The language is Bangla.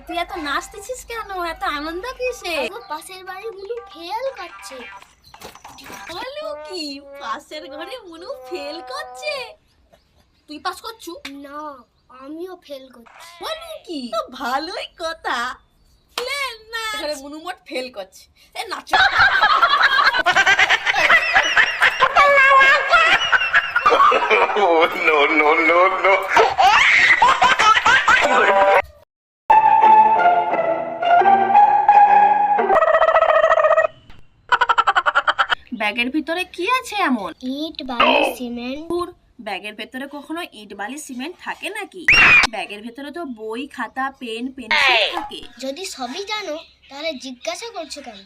তুই এত নাচতেছিস কেন? এত আনন্দ কিসে? পাশের বাড়ির মুনু ফেল করছে। বলো কি, পাশের ঘরে মুনু ফেল করছে? তুই পাস করছু? না, আমিও ফেল করছি। বলো কি, তো ভালোই কথা। লে না, ঘরে মুনু মোট ফেল করছে। এ নাচ। Oh, no, no, no, no. ব্যাগের ভিতরে কি আছে এমন? ইট, বালি, সিমেন্ট। ব্যাগের ভেতরে কখনো ইট বালি সিমেন্ট থাকে নাকি? ব্যাগের ভেতরে তো বই খাতা পেন পেন্সিল থাকে। যদি সবই জানো তাহলে জিজ্ঞাসা করছো কেন?